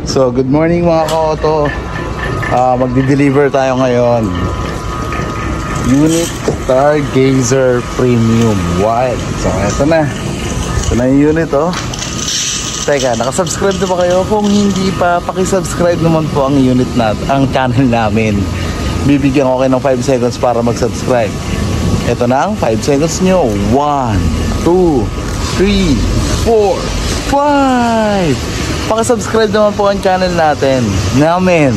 So good morning mga ka-auto. Magdi-deliver tayo ngayon. Unit Stargazer Premium White. So ito na. Ito na yung unit oh. Teka, nakasubscribe na ba kayo? Kung hindi pa, pakisubscribe naman po ang unit natin, ang channel namin. Bibigyan ko kayo ng 5 seconds para mag-subscribe. Ito na ang 5 seconds nyo. 1, 2, 3, 4, 5. Pakisubscribe naman po ang channel namin.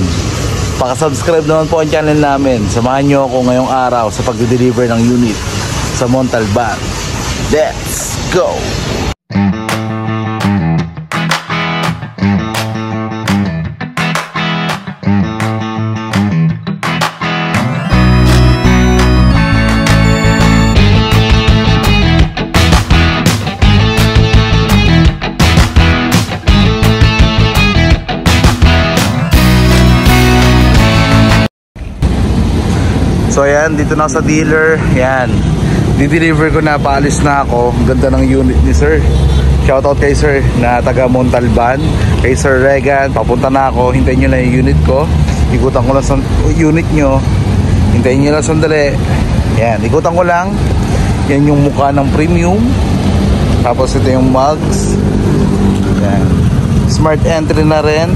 Pakisubscribe naman po ang channel namin. Samahan nyo ako ngayong araw sa pagde-deliver ng unit sa Montalban. Let's go! So ayan, dito na sa dealer. Ayan, di-deliver ko na, paalis na ako. Ganda ng unit ni sir. Shoutout kay sir na taga Montalban. Kay Sir Regan, papunta na ako. Hintayin nyo lang yung unit ko. Ikutan ko lang sa unit nyo. Hintayin nyo lang sandali. Ayan, ikutan ko lang. Yan yung mukha ng premium. Tapos ito yung mugs. Ayan, smart entry na rin.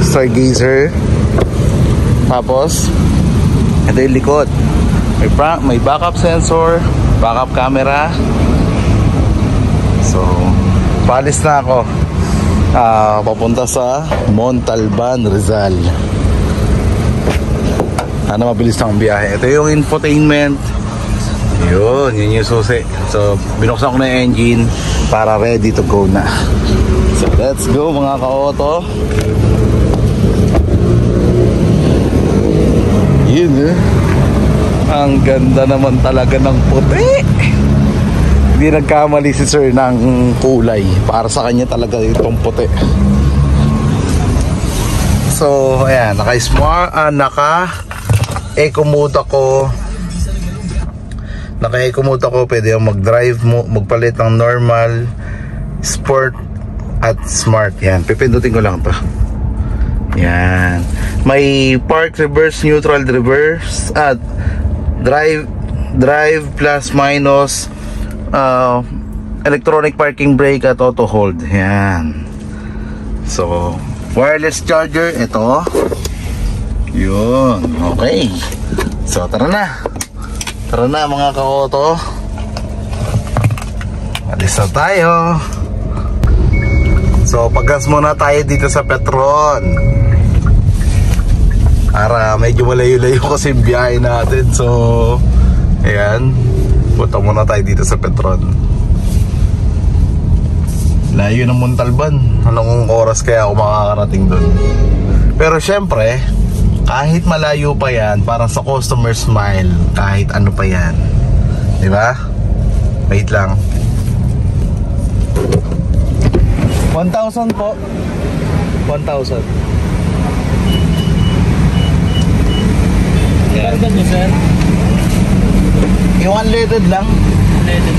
Stargazer. Tapos ito yung likod. May backup sensor, backup camera. So paalis na ako, papunta sa Montalban, Rizal. Ano, mabilis ng biyahe. Ito yung infotainment. Yun yung susi. So binuksan ko na yung engine para ready to go na. So let's go mga ka-auto. Yun eh. Ang ganda naman talaga ng puti. Hindi nagkamali si sir ng kulay. Para sa kanya talaga itong puti. So ayan, naka-smart, naka-eco mode ako. Naka-eco mode ako. Pwede yung mag-drive mo, magpalit ng normal, sport at smart. Yan, pipindutin ko lang to. Yan. May park, reverse, neutral, reverse at drive plus minus, electronic parking brake at auto hold. Yan. So wireless charger ito. Yun. Okay. So tara na mga ka-auto. Alis na tayo. So paggas muna tayo dito sa Petron. Para medyo malayo-layo kasi biyahe natin. So ayan, punta muna tayo dito sa Petron. Layo ng Montalban. Anong oras kaya ako makakarating doon? Pero syempre, kahit malayo pa yan, para sa customer smile, kahit ano pa yan, diba? Wait lang. 1,000 po. 1,000. Karga niyo sir? Yung unleaded lang. Unleaded.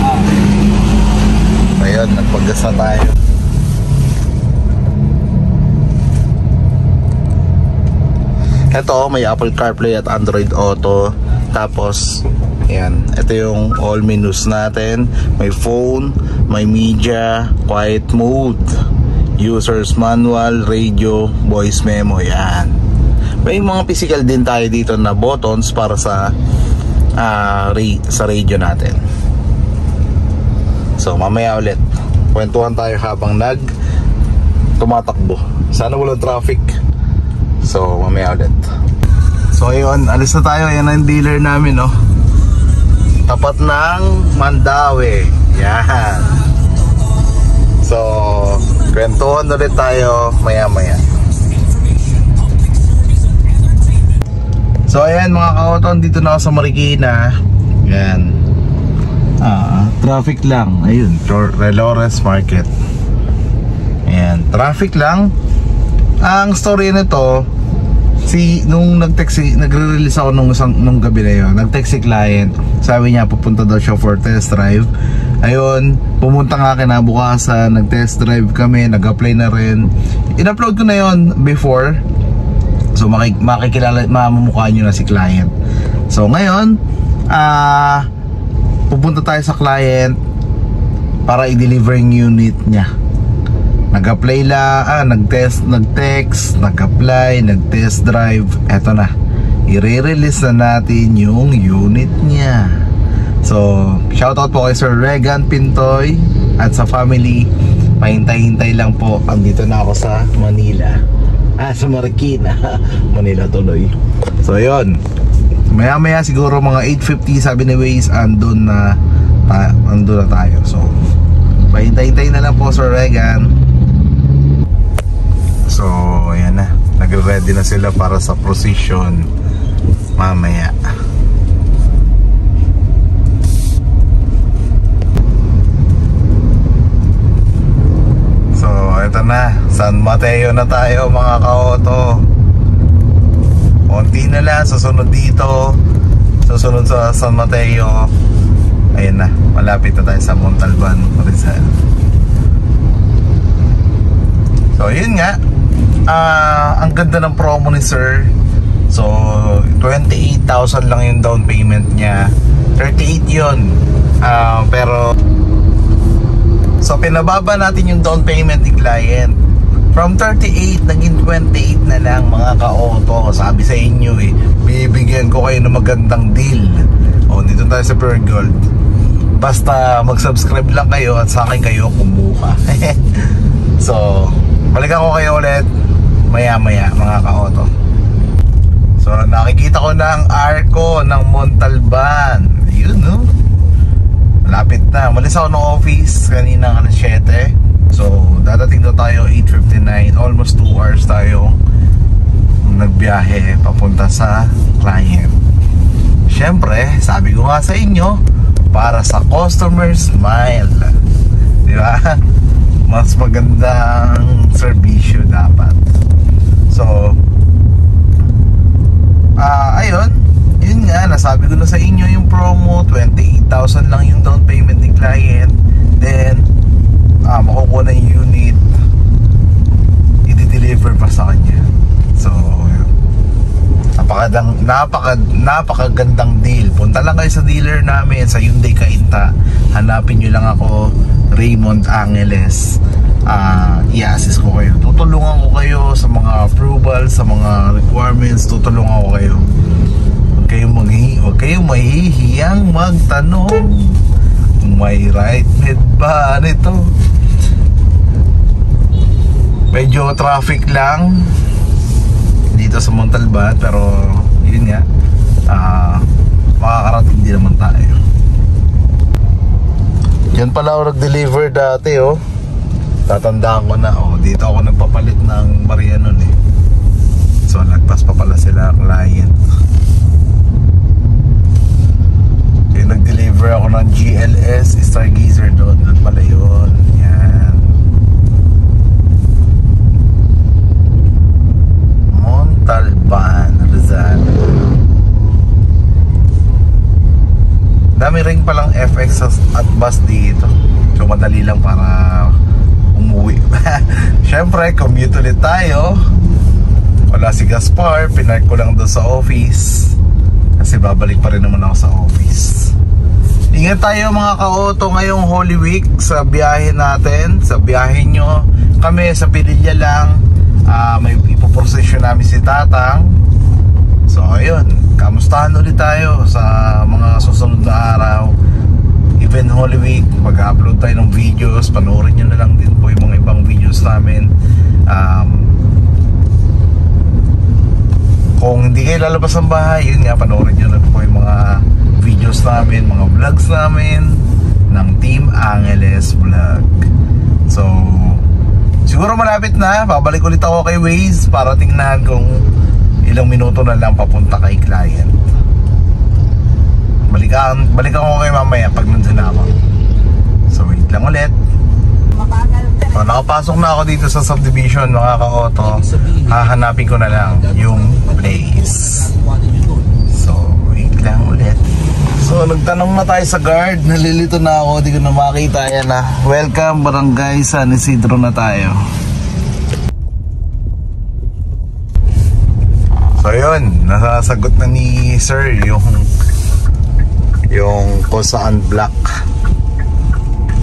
Ayun, nagpaggas na tayo. Ito, may Apple CarPlay at Android Auto. Tapos ayan, ito yung all menus natin. May phone, may media, quiet mode, users manual, radio, voice memo. Yan. May mga physical din tayo dito na buttons para sa radio natin. So mamaya ulit kwentuhan tayo habang tumatakbo. Sana walang traffic. So mamaya ulit. So ayun, alis na tayo. Yan ang dealer namin, no? Tapat ng Mandaue. Yan. So kwentuhan ulit tayo maya-maya. So ayan mga ka-auto, dito na ako sa Marikina. Ayan. Traffic lang. Ayun, Relores Market. Ayan, traffic lang. Ang story nito, nung nagre-release ako nung gabi na yun, nag-text si client. Sabi niya pupunta daw siya for test drive. Ayun, pumunta nga kinabukasan, nag-test drive kami, nag-apply na rin. In-upload ko na yon before. So makikilala, mamumukha nyo na si client. So ngayon, pupunta tayo sa client para i-deliver yung unit niya. Nag-apply nag-text, nag-apply, nag-test drive. Eto na, i-release na natin yung unit niya. So, shoutout po kay Sir Regan Pintoy at sa family. Pahintay-hintay lang po. Andito na ako sa Manila. Sa Marikina. Manila tuloy. So, yun. Maya-maya siguro mga 8:50 sabi ni Waze, andun na tayo. So, pahintay-hintay na lang po Sir Regan. So, ayan na. Nag-ready na sila para sa procession mamaya. Ito na, San Mateo na tayo mga ka-auto. Konti na lang, susunod dito, susunod sa San Mateo. Ayun na, malapit na tayo sa Montalban, Rizal. So yun nga, ang ganda ng promo ni Sir. So 28,000 lang yung down payment niya. 38 yun, pero so pinababa natin yung down payment ni client. From 38 naging 28 na lang mga ka-auto. Sabi sa inyo bibigyan ko kayo ng magandang deal. Dito tayo sa Pure Gold. Basta mag-subscribe lang kayo at sa akin kayo kumuha. So balikan ko kayo ulit maya-maya mga ka-auto. So nakikita ko na ang arko ng Montalban. Yun no, malapit na. Malis ako ng office kanina alas 7. So dadating na tayo 8:59. Almost 2 hours tayo nagbiyahe papunta sa client. Siyempre, sabi ko nga sa inyo, para sa customer smile, di ba? Mas magandang serbisyo dapat. So ayun, yun nga, nasabi ko na sa inyo yung promo. 28,000 lang yung down payment ni client. Then makukuha na yung unit, i-deliver pa sa kanya. So napakagandang deal. Punta lang kayo sa dealer namin sa Hyundai Cainta. Hanapin nyo lang ako, Raymond Angeles. I-assist ko kayo, tutulungan ko kayo sa mga approval, sa mga requirements. Tutulungan ko kayo. Huwag kayong mahihiyang magtanong, may right net ba nito? Medyo traffic lang dito sa Montalban, pero yun nga, makakarating din naman tayo. Yan pala ako nag-deliver dati tatandaan ko na, dito ako nagpapalit ng Maria nun So nagpas pa pala sila client. Nag-deliver ako ng GLS Stargazer doon pala yun. Yan, Montalban, Rizal. Dami rin palang FX at bus dito. So madali lang para umuwi. Syempre commute ulit tayo. Wala si Gaspar, pinark ko lang doon sa office kasi babalik pa rin naman ako sa office. Ingat tayo mga ka-auto ngayong Holy Week sa biyahe natin, sa biyahe nyo. Kami sa Pililla lang, may ipoprosesyon namin si Tatang. So ayun, kamustahan ulit tayo sa mga susunod na araw. Even Holy Week, mag-upload tayo ng videos. Panoorin nyo na lang din po yung mga ibang videos namin. Kung hindi kayo lalabas ng bahay, yun nga, panoorin nyo na po yung mga videos namin, mga vlogs namin ng Team Angeles Vlog. So siguro malapit na, babalik ulit ako kay Waze para tingnan kung ilang minuto na lang papunta kay client. Balikan ko kayo mamaya pag nandun na ako. So wait lang ulit. So nakapasok na ako dito sa subdivision mga ka-auto. Hahanapin ko na lang yung place. So wait lang ulit. So nagtanong na tayo sa guard. Nalilito na ako, di ko na makita. Yan na. Welcome Barangay San Isidro na tayo. So yun, nasasagot na ni sir yung kung saan block.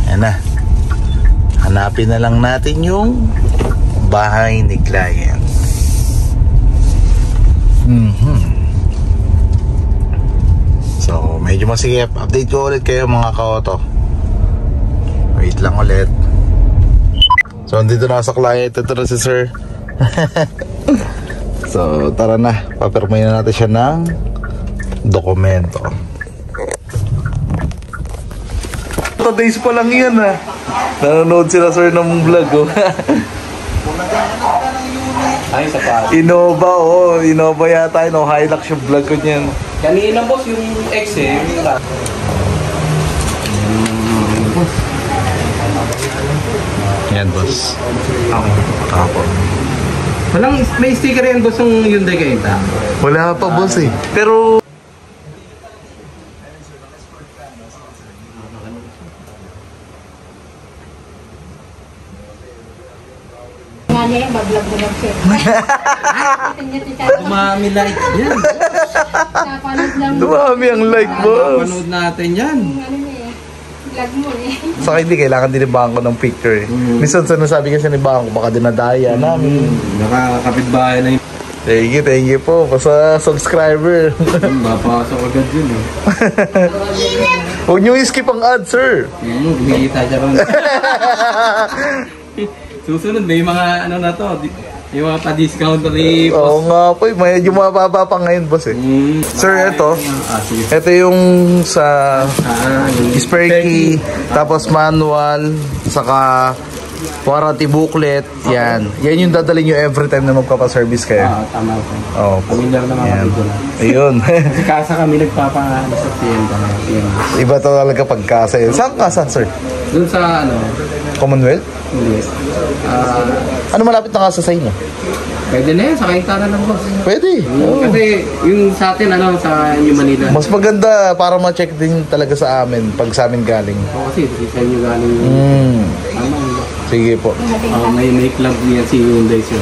Yan na. Hanapin na lang natin yung bahay ni client. So medyo masigip. Update ko ulit kayo mga ka-auto. Wait lang ulit. So andito na sa client. Ito na si sir. So tara na, papirmahin na natin siya ng dokumento. 2 days pa lang yan ha. Nanonood sila sir ng vlog oh. Ay, sapat. Innova oh, Innova yata yun oh. Hilux yung vlog ko niyan. Kanina boss, yung X eh. Yan boss. Okay. Apo. Walang, may sticker yan boss yung Hyundai Kenta. Wala pa boss eh. Pero Mag-vlog siya. Dumami like yan. dumami ang like boss. Panood natin yan. Vlog mo eh. Saka hindi kailangan din ibang ko ng picture eh. Minsan sinasabi kasi ni Bangko baka dinadaya namin. Nakakapit-bahay na yun. Thank you po sa subscriber. Mapasok agad yun eh. Huwag nyo i-skip ang ad sir. Kumikita siya ron. Susunod, may mga ano na to. May mga pa-discount na rin. Oo nga po, medyo mababa pa ngayon boss eh. Sir, ito. Ito yung sa spare key, tapos manual, saka warranty booklet. Yan. Yan yung dadalhin nyo every time na magpapaservice kayo. Tama po. Oo. Familiar na mga kapito na. Ayun. Kasi kasa kami nagpapaano sa TN. Iba to talaga pagkasa yun. Saan kasa sir? Doon sa ano? Commonwealth? Hindi. Ano malapit na kasa sa inyo? Pwede na yun, sa Kaintanan lang boss. Pwede. Kasi yung sa atin, ano, sa New Manila. Mas maganda para ma-check din talaga sa amin pag sa amin galing. Kasi sa inyo galing. Tama. Sige po. May club niya si Hyundai sir.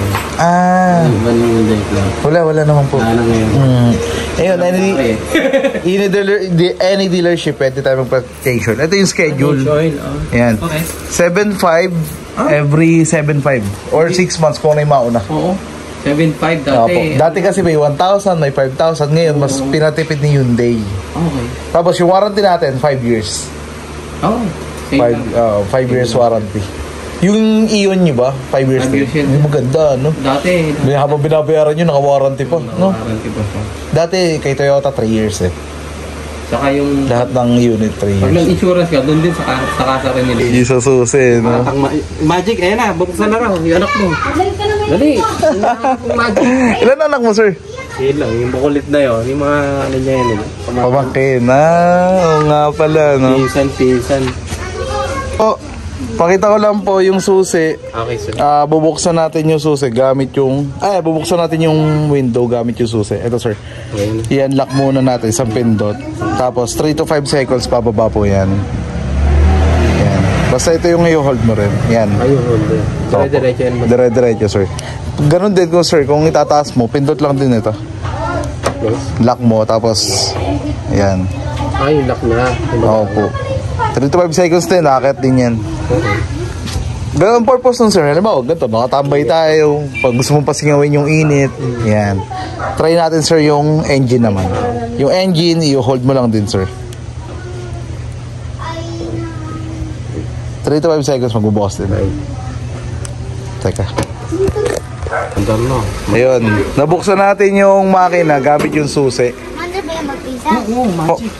Iba ni Hyundai club. Wala naman po. Wala na ngayon. Ayun, any dealership pwede tayo mag-vacation. Ito yung schedule. Yan. Okay. 7.5 every 7.5 or 6 months kung na yung mauna. Oo. 7.5 dati. Opo. Dati kasi may 1,000, may 5,000. Ngayon, mas pinatipid ni Hyundai. Okay. Tapos yung warranty natin, 5 years. Oh. 5 years warranty. Yung Ion nyo ba? 5 years 5 years din. yun. Yung maganda, no? Dati. May habang binabayaran nyo, naka-warranty pa. No? Warranty pa siya. Dati kay Toyota 3 years eh. Saka yung... Lahat ng unit 3 Pag years. nag-insurance ka, doon din sa kasa rin nila. Isa susi, no? Magic, ayan na. Buksan na raw. Yung anak mo. Dali ka naman. Dali. Magic. Ilan anak mo, sir? Yun lang. Yung bukulit na yun. Yung mga ano niya yun. Pamangkin. Oo nga pala, no? Pinsan. Po, pakita ko lang po yung susi. Okay, sir. Bubuksan natin yung susi gamit yung... bubuksan natin yung window gamit yung susi. Ito, sir. Okay. I-unlock muna natin sa pindot. Tapos 3 to 5 seconds pababa po yan. Yan. Basta ito yung i-hold mo rin. Yan. Ayun, hold. Dire-diretso yan. Dire-diretso, sir. Ganon din ko, sir. Kung itataas mo, pindot lang din ito. Lock mo, tapos... Yan. Ay, lock na. Opo. 3 to 5 seconds din, nakakit din yan. Okay. Ganun ang purpose nun, sir. Alam mo, ganito, nakatambay tayo. Pag gusto mong pasingawin yung init, yan. Try natin, sir, yung engine naman. Yung engine, i-hold mo lang din, sir. 3 to 5 seconds, magbubukas din. Teka. Andar na. Ayun, nabuksan natin yung makina gamit yung susi. Ano ba yung mag-pisa?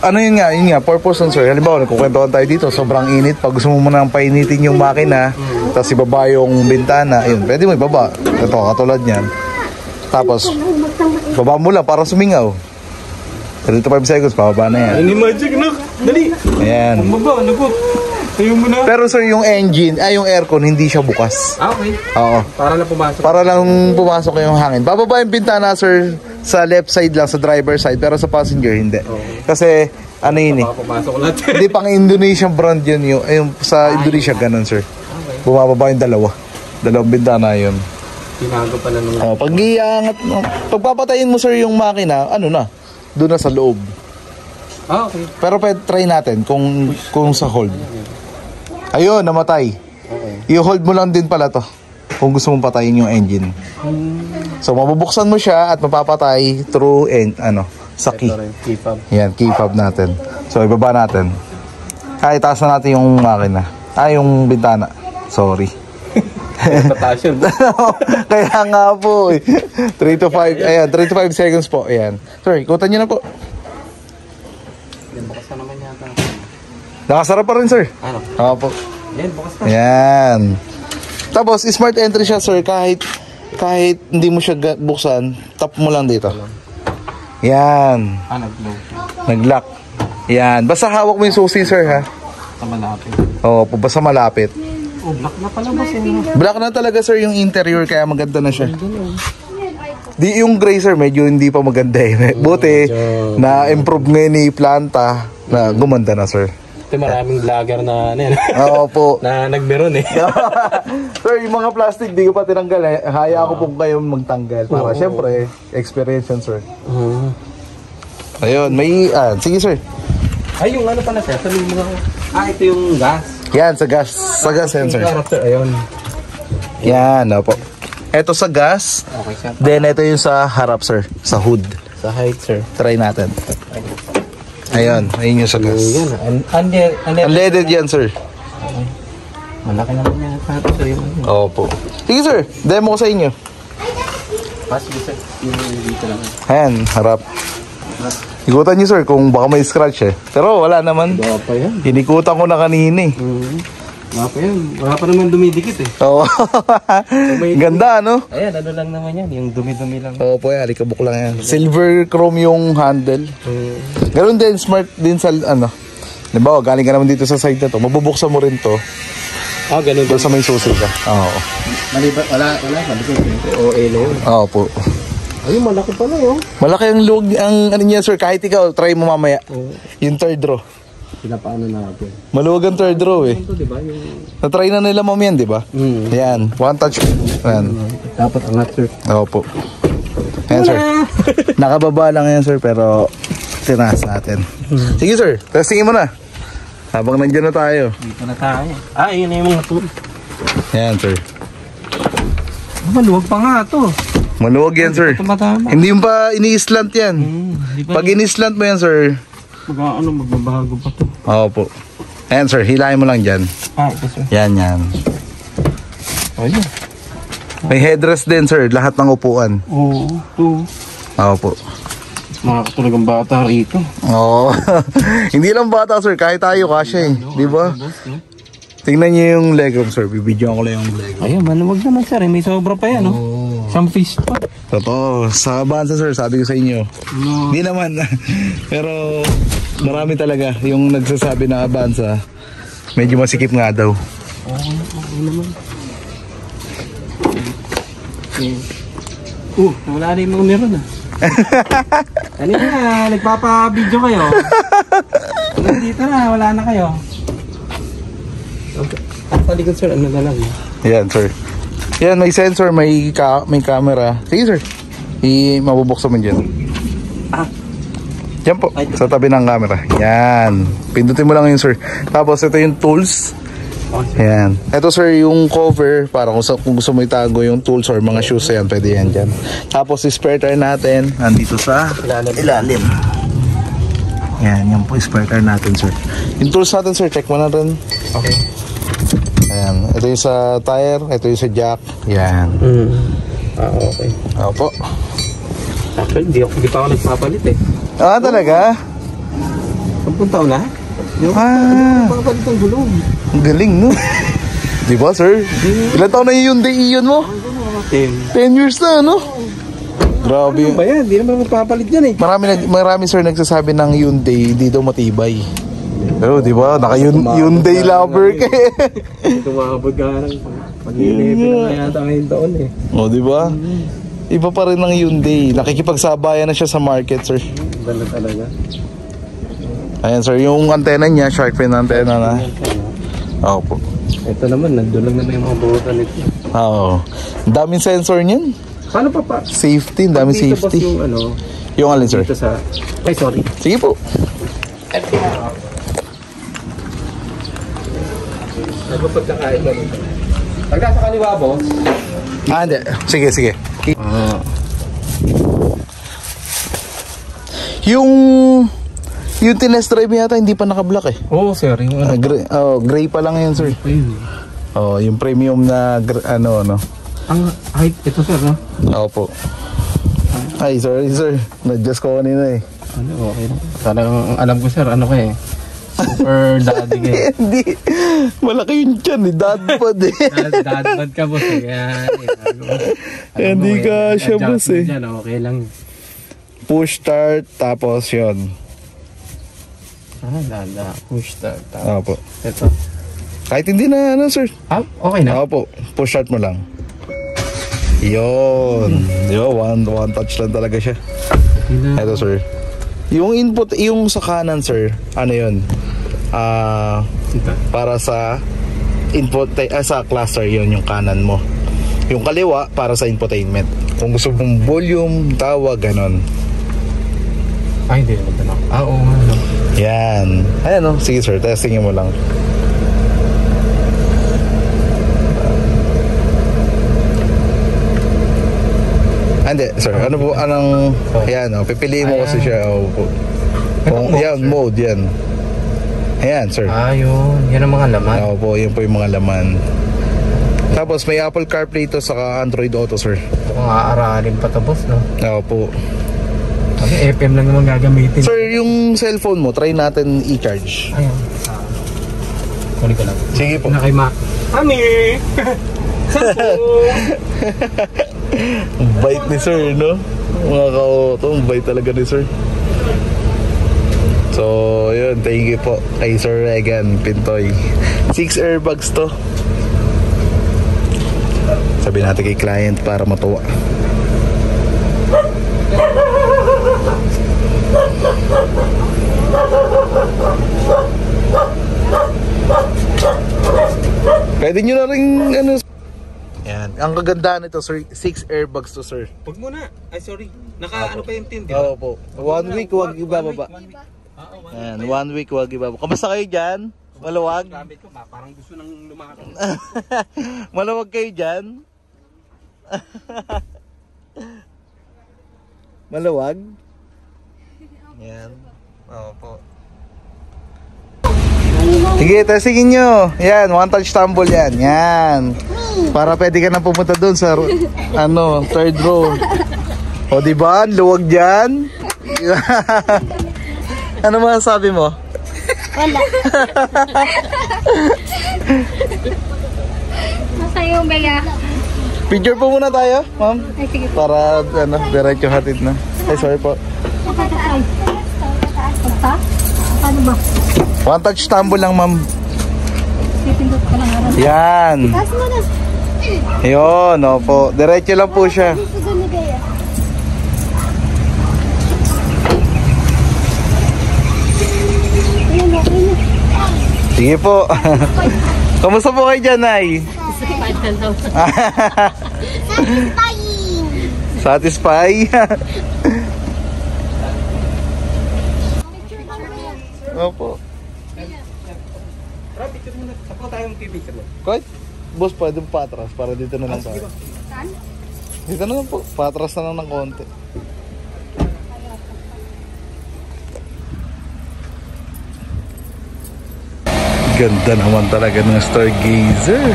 Ano yun nga, purpose nun, sir. Halimbawa, nagkukwentuhan tayo dito, sobrang init. Pag gusto mo muna painitin yung makina, tapos ibaba yung bintana, ayun, pwede mo ibaba. Ito, katulad niyan. Tapos, baba mo lang para sumingaw. 3 to 5 seconds, pababa na yan. Ini magic na. Dali. Ayan. Baba, ano po? Ayaw mo na. Pero sir, yung engine, yung aircon, hindi siya bukas. Okay. Oo. Para na pumasok. Para lang pumasok yung hangin. Bababa yung bintana, sir, sa left side lang, sa driver side, pero sa passenger, hindi. Kasi, Ano yun eh? Papapasok lahat. Hindi pang Indonesian brand yun. Yung sa Indonesia ganun sir. Bumababa yung dalawang bintana yun. Tinago pala nung... Pag iangat, pagpapatayin mo sir yung makina, ano na, doon na sa loob. Okay. Pero pwede try natin kung sa hold. Ayun, namatay. Okay. I-hold mo lang din pala to kung gusto mong patayin yung engine. So mabubuksan mo siya at mapapatay through sa key. Ito rin, key fob. Yan, key fob natin. So ibaba natin. Itaas na natin yung makina. Yung bintana. Sorry. Pataas yun. Kaya nga po 3 to 5. Ayan, 3 to 5 seconds po. Ayan. Sorry, ikutan nyo na po. Yan, bukas na naman yata. Nakasarap pa rin sir. Ano? Oo po. Yan, bukas na. Ayan. Tapos smart entry siya sir. Kahit hindi mo siya buksan, tap mo lang dito. Yan. Nag-low. Nag-lock. Yan. Basta hawak mo yung susi sir ha. Sa malapit. Oo, basta malapit. Oh, black na pala ba sa'yo? Black na talaga sir yung interior kaya maganda na siya. Di yung gray sir, medyo hindi pa maganda eh. Buti na improve ngayon ni Planta na gumanda na sir. Ito maraming vlogger na Oo po. na nagmeron eh. Sir, yung mga plastic di ko pa tinanggal eh. Haya ko pong kayo magtanggal. Para syempre, experience yun sir. Ayun, may sige sir. Ay, yung ano pala siya, sabihin mo nga. Ito yung gas. Yan, sa gas sensor. Ayun. Yan, opo. Ito sa gas. Okay siya. Then ito yung sa harap sir, sa hood. Sa height, sir. Try natin. Ayun yung sa gas. Yan. Unleaded yan sir. Malaki naman yan. Ito, sir. Opo. Sige sir, demo ko sa inyo. Pass sir. Yung dito lang. Ayan, harap. Ikutan nyo sir kung baka may scratch eh. Pero wala naman. Wala pa yan. Inikutan ko na kanina eh. Wala pa yan. Wala pa naman dumidikit eh. Oo. Ganda ano? Ayan, ano lang naman yan. Yung dumi-dumi lang. Oo po yan, alikabok lang yan. Silver chrome yung handle. Ganun din, smart din sa Halimbawa, galing ka naman dito sa side na to. Mabubuksan mo rin to. Ganun. Doon sa may susi ka. Oo. Malibat, wala. Malikot. OA na yun. Oo po. Ayun, malaki pala yun. Malaki ang lug, ang ano niya sir, kahit ikaw, try mo mamaya. Yung third row. Pinapaano natin. Maluwag ang third row eh. Ito, diba? Yung... Na-try na nila mamaya, di ba? Ayan, one touch. Ayan. Dapat angat, sir. Oo po. Ayan sir. Nakababa lang yan sir, pero tinaas natin. Sige sir, testingin mo na. Habang nandiyan na tayo. Dito na tayo. Yun na yung mga tool. Ayan sir. Maluwag pa nga ito. Maluwag yan sir. Tumatama. Hindi yung pa ini-slant yan. Pag ini-slant mo yan sir. Magbabago pa to. Oo po. Ayan sir, hilahin mo lang dyan. Ito sir. Yan. Ayun. May headrest din sir, lahat ng upuan. Oo. Ito. Oo po. Makakatulagang bata rito. Oo. Hindi lang bata sir, kahit tayo kasya eh. Di ba? Tingnan niyo yung legroom sir, bibidyoan ko lang yung legroom. Ayun, maluwag naman sir. May sobra pa yan, no? Some fish pa. Totoo, sa Avanza sir, sabi ko sa inyo. Hindi naman. Pero marami talaga yung nagsasabi na Avanza. Medyo masikip nga daw. Okay naman. Wala na yung mga meron ah. Kanina na, nagpapa-video kayo. Dito na, wala na kayo. Okay. Palikod sir, ano na lang. Yan sir. Yan, may sensor, may camera. Sige sir, mabubuksan mo dyan. Yan po, sa tabi ng camera. Yan, pindutin mo lang yun sir. Tapos ito yung tools. Yan. Ito sir yung cover para kung gusto mo itago yung tools or mga shoes yan, pwede yan dyan. Tapos spare tire natin andito sa ilalim. Yan, yan po spare tire natin sir. Yung tools natin sir, check mo na rin. Okay. Ayan, ito yung sa tire, ito yung sa jack. Yan. Okay. Opo. Actually, hindi pa ako nagpapalit eh. Talaga? 10 taon na? Papalit ang gulong. Ang galing, no? Diba, sir? Ilan taon na yung Hyundai Ion mo? 10 years na, no? Grabe. Ano ba yan? Hindi naman magpapalit yan eh. Marami, sir, nagsasabi ng Hyundai, hindi daw matibay. Pero, diba? Hyundai lover ka eh. Tumabog ka lang. Pag-11 na yata ngayong taon eh. O, diba? Iba pa rin ng Hyundai. Nakikipagsabayan na siya sa market, sir. Ganda talaga. Ayan sir, yung antena niya, shark fin antena na. Opo. Ito naman, nandun lang naman yung mga burutan nito. Oo. Daming sensor niyan. Paano pa? Safety, daming Dito boss safety. yung ano, Yung alin sir? dito sa... Ay, sorry. Sige po. Nagpapagkakain ba nito? Pagka sa kaliwa, boss. Hindi. Sige, sige. Yung tinest drive yata hindi pa naka-block eh. Oo, sir. Yung ano. Gray pa lang yun sir. Ayun. Oh, yung premium na ano. Ang height, ito sir, no? Opo. Ay, sorry sir. Na-adjust ko kanina eh. Ano, okay. Talagang alam ko sir, ano ka eh. Super daddy ka eh. Hindi. Malaki yung tiyan eh. Dad bod eh. Dadbad ka boss eh. Kaya, Hindi ka siya boss eh. Dyan, okay lang. Push start, tapos yun. Push start. Opo. Ito. Kahit hindi na ano sir. Okay na. Opo. Push start mo lang. Yun. One touch lang talaga siya. Ito sir. Yung input, yung sa kanan sir, ano yun? Para sa input, sa cluster yun yung kanan mo. Yung kaliwa, para sa infotainment. Kung gusto mong volume, tawag, ganon. Ay, hindi naman tanong. Oo nga. No. Yan. Ayan o. Sige sir, testingin mo lang. Hindi, sir. Ano po, anong... Ayan o, pipiliin mo kasi siya. Kung, yan, mode, yan. Ayan, sir. Yun. Yan ang mga laman. Oo po, yan po yung mga laman. Tapos may Apple CarPlay to saka Android Auto, sir. Kung aaralin pa to, boss, no? Oo po. Kasi FM lang naman gagamitin. Sir, yung cellphone mo, try natin i-charge. Ayun. Kunin ko lang. Sige po. Na kay Mac. Mami! Ang bait ni sir, no? Mga ka-auto, ang bait talaga ni sir. So, yun. Thank you po kay Sir Regan Pintoy. 6 airbags to. Sabi natin kay client para matuwa. Pwede nyo na rin ano. Yan. Ang kagandahan nito sir, 6 airbags to sir. Huwag muna. Ay, sorry. Ano pa yung tin? Oo po. 1 week huwag ibababa. Yan, 1 week huwag ibababa. Kamusta kayo dyan? Maluwag? Gamit ko, parang gusto nang lumakad. Maluwag kayo dyan? Maluwag? Yan. Oo po. Sige, testingin nyo. Yan, one touch tumble yan. Yan. Para pwede ka na pumunta dun sa third row. O diba? Luwag dyan. Ano masasabi mo? Wala. Masaya yung baya. Picture po muna tayo, ma'am. Ay, sige. Para diretso hatid na. Ay, sorry po. Pagta? Paano ba? One touch tumble lang, ma'am. Pipindot ka lang araw. Yan. Taas mo na. Yun, opo. Diretso lang po siya. Gusto doon ni Bea. Ayun na, ayun na. Sige po. Kamusta po kayo dyan, Nay? Satisfying. Satisfy? Opo. Bro, picture muna. Saan tayong pipicture mo? Kahit, boss, pwede mo patras para dito na lang tayo. Saan? Dito na lang po. Patras na lang ng konti. Ganda naman talaga ng Stargazer.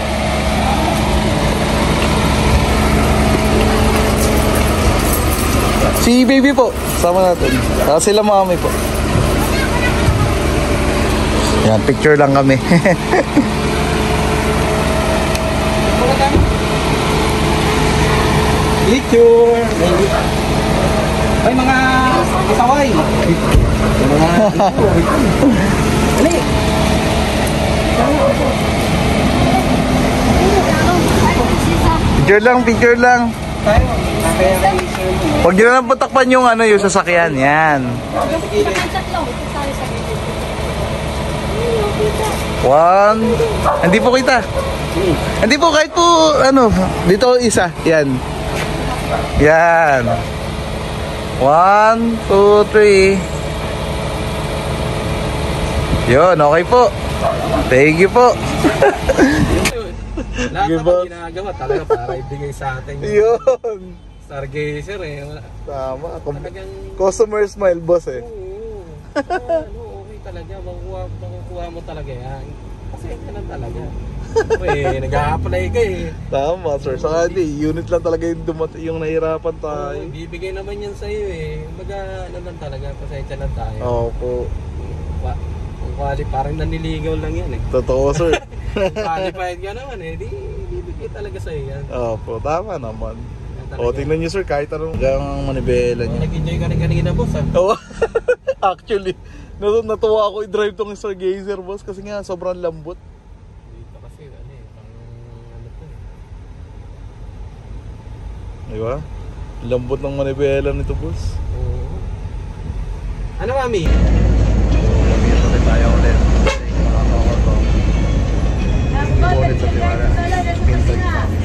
Si baby po, sama natin. Saka sila mami po. Yan, picture lang kami. Picture! Ay, mga kasaway! Mga Dali! Picture lang, picture lang. Tayo, nakaya kayo sir mo. Huwag nyo na lang patakpan yung yung sasakyan. Yan. Tatlo. Sorry, sorry. One. Hindi po kita. Hindi po, kahit po, ano, dito isa. Yan. Yan. 1, 2, 3. Yun, okay po. Thank you po. Lahat Sige, naman boss. ginagawa talaga para ibigay sa atin yung Yun. Stargazer eh. Tama. Talagang, Customer smile, boss eh. oo. Okay talaga. Makukuha mo talaga yan. Kasi ganun talaga. Nag-a-apply ka eh. Tama, sir. Saka di, unit lang talaga yung yung nahirapan tayo. Bibigay naman yan sa'yo eh. Ano lang talaga. Pasensya lang tayo. Opo. Parang naniligaw lang yan eh. Totoo, sir. Qualified ka naman eh. Bibigay talaga sa'yo yan. Opo, tama naman. Yan O, talaga. tingnan nyo, sir, kahit anong hanggang manibela niya. Nag-enjoy ka rin kanina boss ah. Oo. Actually, natuwa ako i-drive tong Stargazer, boss, kasi nga sobrang lambot. Dito kasi ano eh. Ano to eh. Diba? Lambot ng manibela nito, boss. Oo. Ano mami? Ulit tayo ulit. Ulit sa tiwala. Vintage.